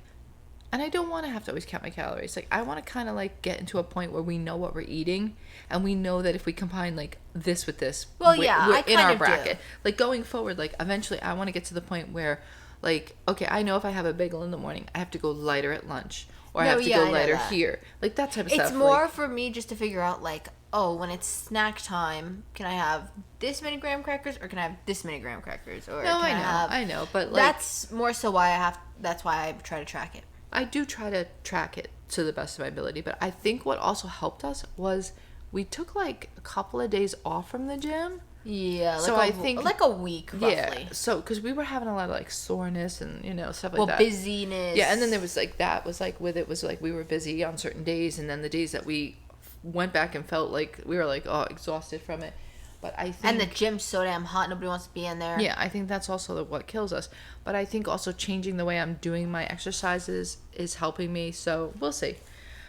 and I don't want to have to always count my calories. Like, I want to kind of, like, get into a point where we know what we're eating, and we know that if we combine, like, this with this, Well, we're I in our kind of bracket. do. Like, going forward, like, eventually I want to get to the point where, like, okay, I know if I have a bagel in the morning, I have to go lighter at lunch, or I No, have to yeah, I go know lighter that. here. Like, that type of It's stuff. more like, for me just to figure out, like, oh, when it's snack time, can I have this many graham crackers, or can I have this many graham crackers, or no, can I know, but, like, that's more so why that's why I try to track it. I do try to track it to the best of my ability, but I think what also helped us was we took like a couple of days off from the gym. Yeah, So I think like a week roughly. Yeah, so because we were having a lot of like soreness and stuff like Well, that. busyness. Yeah, and then there was like that was like with it was like we were busy on certain days, and then the days that we went back and felt like we were like exhausted from it. But I think And the gym's so damn hot, nobody wants to be in there. yeah, I think that's also what kills us. But I think also changing the way I'm doing my exercises is helping me. So we'll see.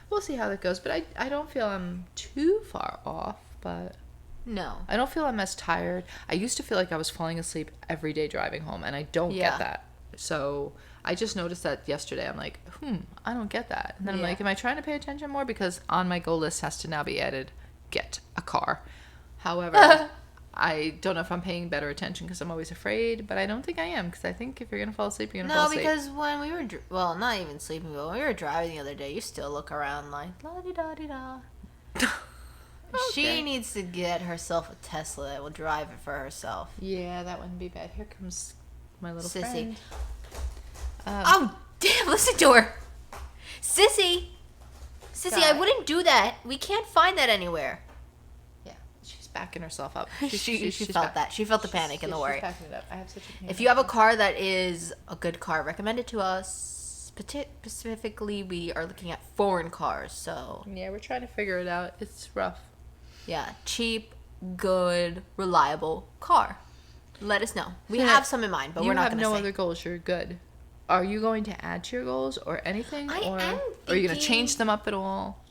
We'll see how that goes. But I don't feel I'm too far off. But No. I don't feel I'm as tired. I used to feel like I was falling asleep every day driving home. And I don't Yeah. get that. So I just noticed that yesterday. I'm like, I don't get that. And then I'm Yeah. like, am I trying to pay attention more? Because on my goal list has to now be added, get a car. However, I don't know if I'm paying better attention because I'm always afraid, but I don't think I am because I think if you're going to fall asleep, you're going to fall No, asleep. because when we were, not even sleeping, but when we were driving the other day, you still look around like, la-di-da-di-da. She Okay. needs to get herself a Tesla that will drive it for herself. Yeah, that wouldn't be bad. Here comes my little Sissy. friend. Oh, damn, listen to her. Sissy, God. I wouldn't do that. We can't find that anywhere. Yeah, she's backing herself up. She felt that. She felt the panic and the worry. She's backing it up. I have such a panic. If you have a car that is a good car, recommend it to us. Specifically, we are looking at foreign cars, so Yeah, we're trying to figure it out. It's rough. yeah, cheap, good, reliable car. Let us know. We So have some in mind, but you we're not have going to no say. other goals. You're good. Are you going to add to your goals or anything? I or am are you going to thinking- change them up at all?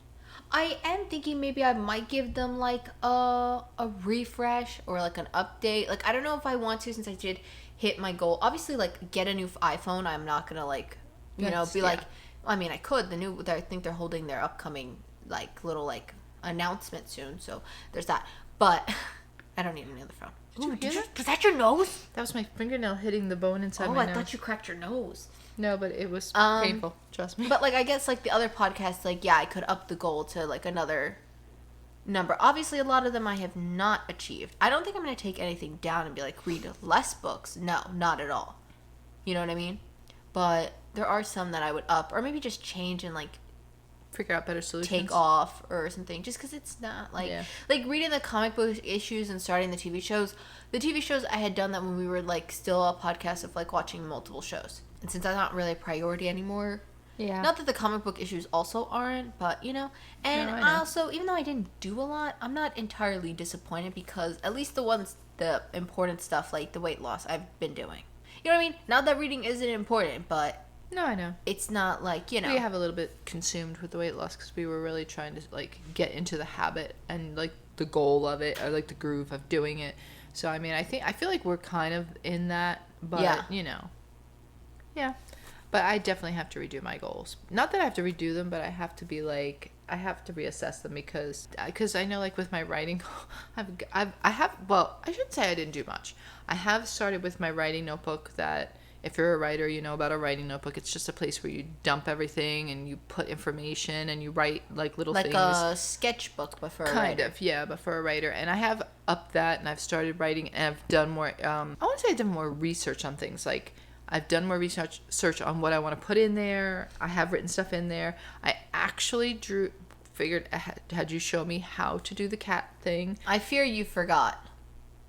I am thinking maybe I might give them like a refresh or like an update. Like I don't know if I want to since I did hit my goal. Obviously, like get a new iPhone. I'm not gonna like That's- be yeah. like. I mean, I could. I think they're holding their upcoming like little like announcement soon. So there's that. But I don't need any other phone. Did you hear that? Was that your nose? That was my fingernail hitting the bone inside Oh, my I nose. thought you cracked your nose. No, but it was painful. Trust me. But like I guess like the other podcasts, like yeah, I could up the goal to like another number. Obviously, a lot of them I have not achieved. I don't think I'm gonna take anything down and be like read less books. No, not at all. You know what I mean? But there are some that I would up or maybe just change and like Figure out better solutions. take off or something. Just because it's not like Yeah. like reading the comic book issues and starting the TV shows. The TV shows I had done that when we were like still a podcast of like watching multiple shows. And since that's not really a priority anymore. Yeah. Not that the comic book issues also aren't, but and No, I I know. also, even though I didn't do a lot, I'm not entirely disappointed because at least the important stuff like the weight loss I've been doing. You know what I mean? Not that reading isn't important, but No, I know. it's not like, We have a little bit consumed with the weight loss because we were really trying to like get into the habit and like the goal of it or like the groove of doing it. So I mean, I feel like we're kind of in that, but Yeah. yeah. But I definitely have to redo my goals. Not that I have to redo them, but I have to be like I have to reassess them because I know like with my writing, I shouldn't say I didn't do much. I have started with my writing notebook that. If you're a writer, you know about a writing notebook. It's just a place where you dump everything and you put information and you write like little like things. a sketchbook, but for a Kind writer. of, yeah, but for a writer. And I have upped that and I've started writing and I've done more, I want to say I've done more research on things. Like I've done more search on what I want to put in there. I have written stuff in there. I actually figured had you show me how to do the cat thing. I fear you forgot.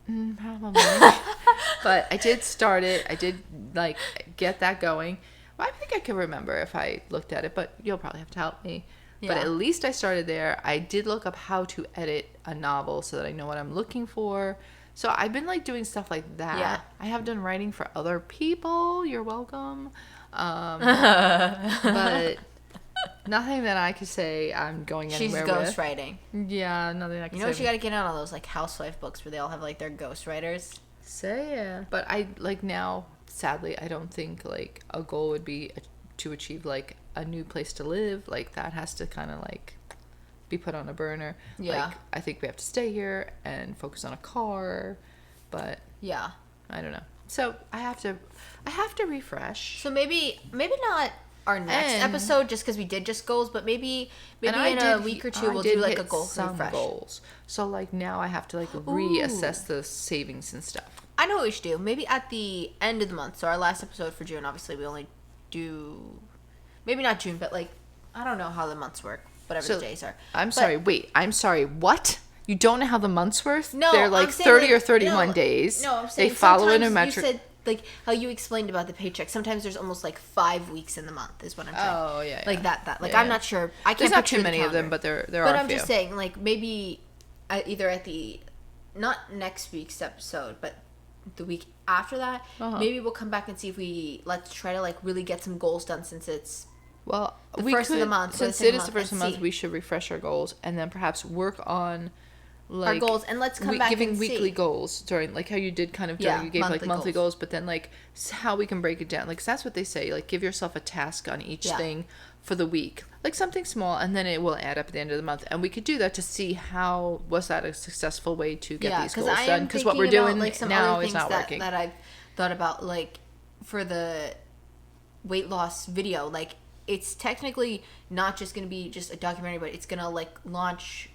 Probably. But I did start it. I did like get that going. Well, I think I can remember if I looked at it, but you'll probably have to help me. Yeah. But at least I started there. I did look up how to edit a novel so that I know what I'm looking for. So I've been like doing stuff like that. Yeah. I have done writing for other people. You're welcome. But nothing that I could say I'm going She's anywhere with. ghostwriting. Yeah, nothing I can You know what, you got to get on all those like housewife books where they all have like their ghostwriters. Say yeah. But I like now, sadly, I don't think like a goal would be to achieve like a new place to live. Like that has to kind of like be put on a burner. Yeah. Like I think we have to stay here and focus on a car, but Yeah. I don't know. So I have to refresh. So maybe not our next And- episode just because we did just goals, but maybe And in a week or two I we'll did do like a hit goal some refresh. goals. So like now I have to like reassess the savings and stuff. I know what we should do. Maybe at the end of the month. So our last episode for June, obviously we only do maybe not June, but like I don't know how the months work. Whatever So, the days are. I'm But- sorry. Wait. I'm sorry. What? You don't know how the months work? No, They're like I'm saying, 30 or like, 31 no, days. No, I'm saying they follow in a sometimes metric. You said like how you explained about the paycheck. Sometimes there's almost like 5 weeks in the month. Is what I'm saying. Oh, yeah, Like yeah. that. Like Yeah, I'm yeah. not sure. I can't. There's not picture too the many of them, calendar. but there But are. I'm a few. just saying, like maybe either at the not next week's episode, but the week after that, maybe we'll come back and see if let's try to like really get some goals done since it's Well, the we first could, of the month, or the since second it is the month, first of and the month, see. we should refresh our goals and then perhaps work on like our goals, and let's come back giving and weekly see. goals during like how you did kind of during Yeah, you gave like monthly monthly goals. goals, but then like how we can break it down. Like 'cause that's what they say. Like give yourself a task on each Yeah. thing for the week, like something small, and then it will add up at the end of the month. And we could do that to see how was that a successful way to get these goals I done. am Because what we're thinking about, doing like, some now other is things not working. that I've thought about, like for the weight loss video. Like it's technically not just gonna be just a documentary, but it's gonna like launch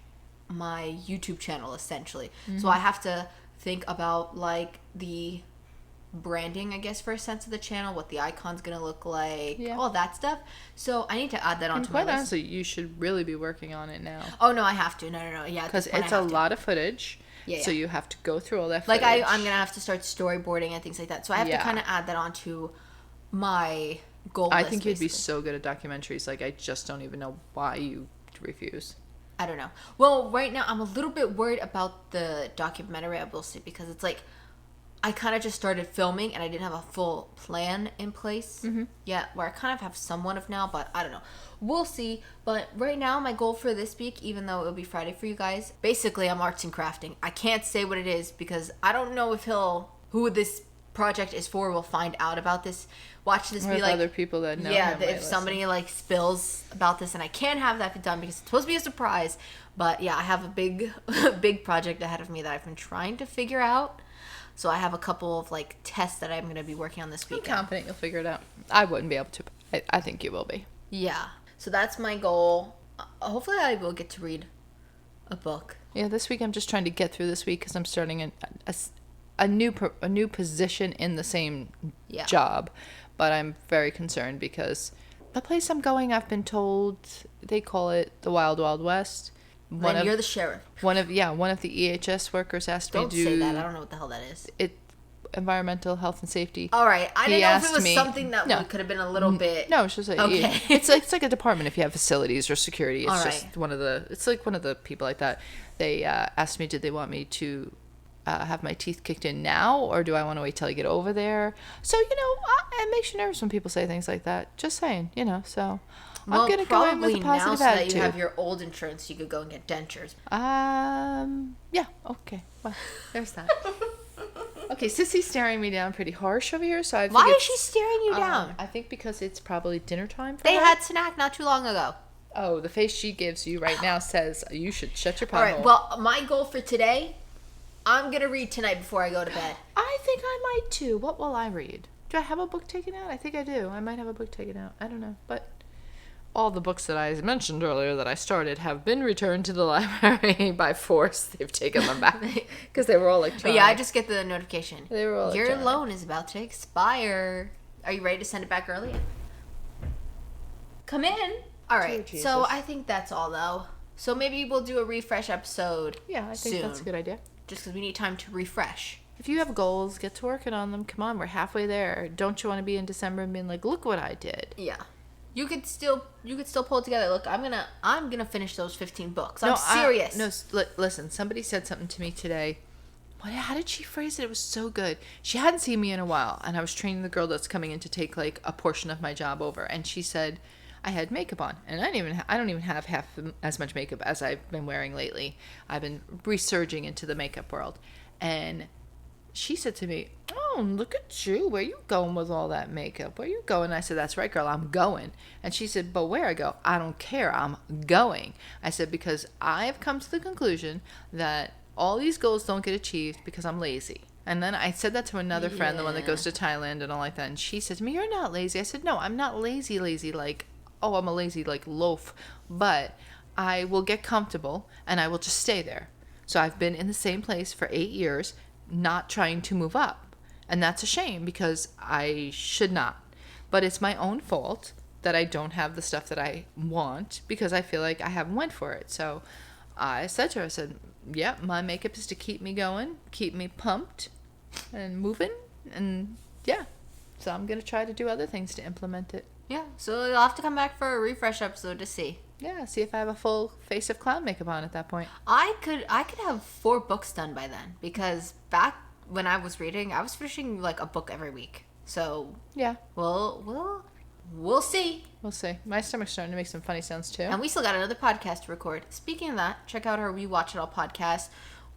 my YouTube channel essentially. So I have to think about like the branding, I guess, for a sense of the channel, what the icon's gonna look like, Yeah. all that stuff. So I need to add that And onto my quite list. honestly, you should really be working on it now. Oh no, I have to. No. Yeah, Because at this point it's I a have to. lot of footage. Yeah, So yeah. you have to go through all that Like footage. I'm gonna have to start storyboarding and things like that. So I have to Yeah. kind of add that onto my goal I list, think you'd be basically. so good at documentaries. Like, I just don't even know why you refuse. I don't know. Well, right now I'm a little bit worried about the documentary, I will say, because it's like I kind of just started filming and I didn't have a full plan in place yet, where I kind of have somewhat of now, but I don't know. We'll see. But right now, my goal for this week, even though it'll be Friday for you guys, basically I'm arts and crafting. I can't say what it is because I don't know if who this project is for will find out about this. Watch this Or be if like other people that know yeah, him that might if listen. somebody like spills about this, and I can't have that done because it's supposed to be a surprise. But yeah, I have a big, big project ahead of me that I've been trying to figure out. So I have a couple of like tests that I'm going to be working on this I'm weekend. confident you'll figure it out. I wouldn't be able to. But I think you will be. Yeah, so that's my goal. Hopefully, I will get to read a book. Yeah, this week I'm just trying to get through this week because I'm starting a new position in the same Yeah. job. But I'm very concerned because the place I'm going, I've been told they call it the Wild Wild West. Then you're the sheriff. One of the EHS workers asked Don't me to say that. I don't know what the hell that is. environmental health and safety. All right, I He didn't know if it asked was me- something that No. could have been a little bit. No, it's just like Okay. it's like a department if you have facilities or security. It's All just right. one of the people like that. They asked me, did they want me to have my teeth kicked in now, or do I want to wait till I get over there? So it makes you nervous when people say things like that. Just saying, So Well, I'm gonna go in probably with a now, positive so that attitude. you have your old insurance, you could go and get dentures. Yeah. Okay. Well, there's that. Okay, Sissy's staring me down pretty harsh over here, so I think Why is it's- she staring you down? I think because it's probably dinner time for They her. had snack not too long ago. Oh, the face she gives you right now says you should shut your All pie hole. right. Well, my goal for today, I'm gonna read tonight before I go to bed. I think I might too. What will I read? Do I have a book taken out? I think I do. I might have a book taken out. I don't know. But all the books that I mentioned earlier that I started have been returned to the library by force. They've taken them back because they were all But electronic. yeah, I just get the notification. They were all Your electronic. loan is about to expire. Are you ready to send it back early? Come in. All right. Dear So Jesus. I think that's all though. So maybe we'll do a refresh episode. Yeah, I think that's a good idea. Just because we need time to refresh. If you have goals, get to working on them. Come on, we're halfway there. Don't you want to be in December and being like, look what I did? Yeah. You could still pull it together. Look, I'm gonna finish those 15 books. I'm serious. Listen. Somebody said something to me today. How did she phrase it? It was so good. She hadn't seen me in a while, and I was training the girl that's coming in to take like a portion of my job over, and she said I had makeup on, and I don't even have half as much makeup as I've been wearing lately. I've been resurging into the makeup world, and she said to me, "Oh, look at you. Where you going with all that makeup? Where you going?" I said, "That's right, girl. I'm going." And she said, "But where?" I go, "I don't care. I'm going." I said, "Because I've come to the conclusion that all these goals don't get achieved because I'm lazy." And then I said that to another friend, the one that goes to Thailand and all like that. And she said to me, "You're not lazy." I said, "No, I'm not lazy, like, oh, I'm a lazy, like, loaf. But I will get comfortable and I will just stay there." So I've been in the same place for 8 years, not trying to move up. And that's a shame because I should not. But it's my own fault that I don't have the stuff that I want because I feel like I haven't went for it. So I said to her, I said, "Yeah, my makeup is to keep me going, keep me pumped and moving." And yeah, so I'm going to try to do other things to implement it. Yeah, so you'll have to come back for a refresh episode to see. Yeah, see if I have a full face of clown makeup on at that point. I could have 4 books done by then because back when I was reading, I was finishing like a book every week. So yeah, we'll see. We'll see. My stomach's starting to make some funny sounds too. And we still got another podcast to record. Speaking of that, check out our We Watch It All podcast.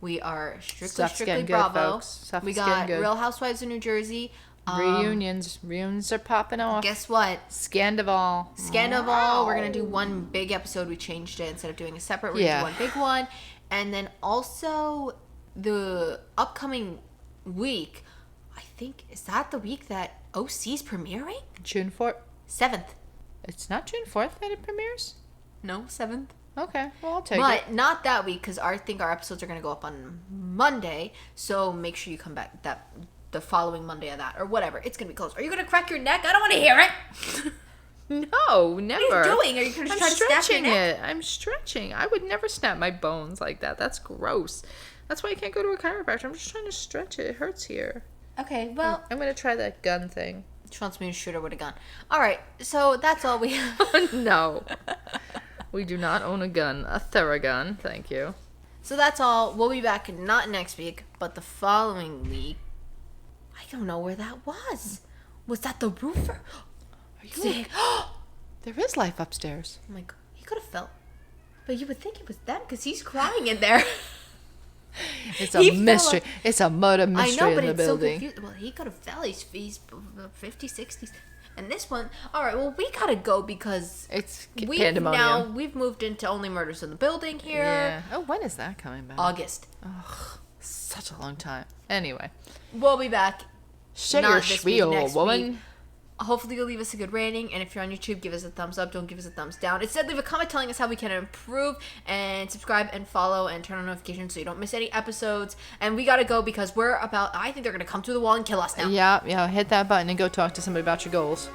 We are strictly Bravo. We got Real Housewives of New Jersey. Reunions are popping off. Guess what? Scandival. We're gonna do one big episode. We changed it instead of doing a separate. We're gonna do one big one, and then also the upcoming week. I think is that the week that OC's premiering? June 4th. 7th. It's not June 4th that it premieres? No, 7th. Okay, well, I'll take it. But not that week because I think our episodes are gonna go up on Monday. So make sure you come back the following Monday of that or whatever. It's gonna be close. Are you gonna crack your neck? I don't want to hear it. No, never. What are you doing? Are you gonna try to snap your neck? I'm stretching. I would never snap my bones like that. That's gross. That's why I can't go to a chiropractor. I'm just trying to stretch it. It hurts here. Okay, well, I'm gonna try that gun thing. She wants me to shoot her with a gun. All right, so that's all we have. No, we do not own a gun. A Theragun, thank you. So that's all. We'll be back not next week, but the following week. I don't know where that was. Was that the roofer? Are you? There is life upstairs. Oh my God, he could have fell, but you would think it was them because he's crying in there. It's a mystery. It's a murder mystery in the building. So confused. Well, he could have fell. He's 50s, 60s. And this one, all right, well, we gotta go because it's pandemonium. We've moved into Only Murders in the Building here. Yeah. Oh, when is that coming back? August. Oh, such a long time. Anyway. We'll be back. Say your spiel, woman. Week. Hopefully you'll leave us a good rating, and if you're on YouTube, give us a thumbs up. Don't give us a thumbs down. Instead, leave a comment telling us how we can improve, and subscribe and follow and turn on notifications so you don't miss any episodes. And we gotta go because I think they're gonna come through the wall and kill us now. Yeah, hit that button and go talk to somebody about your goals.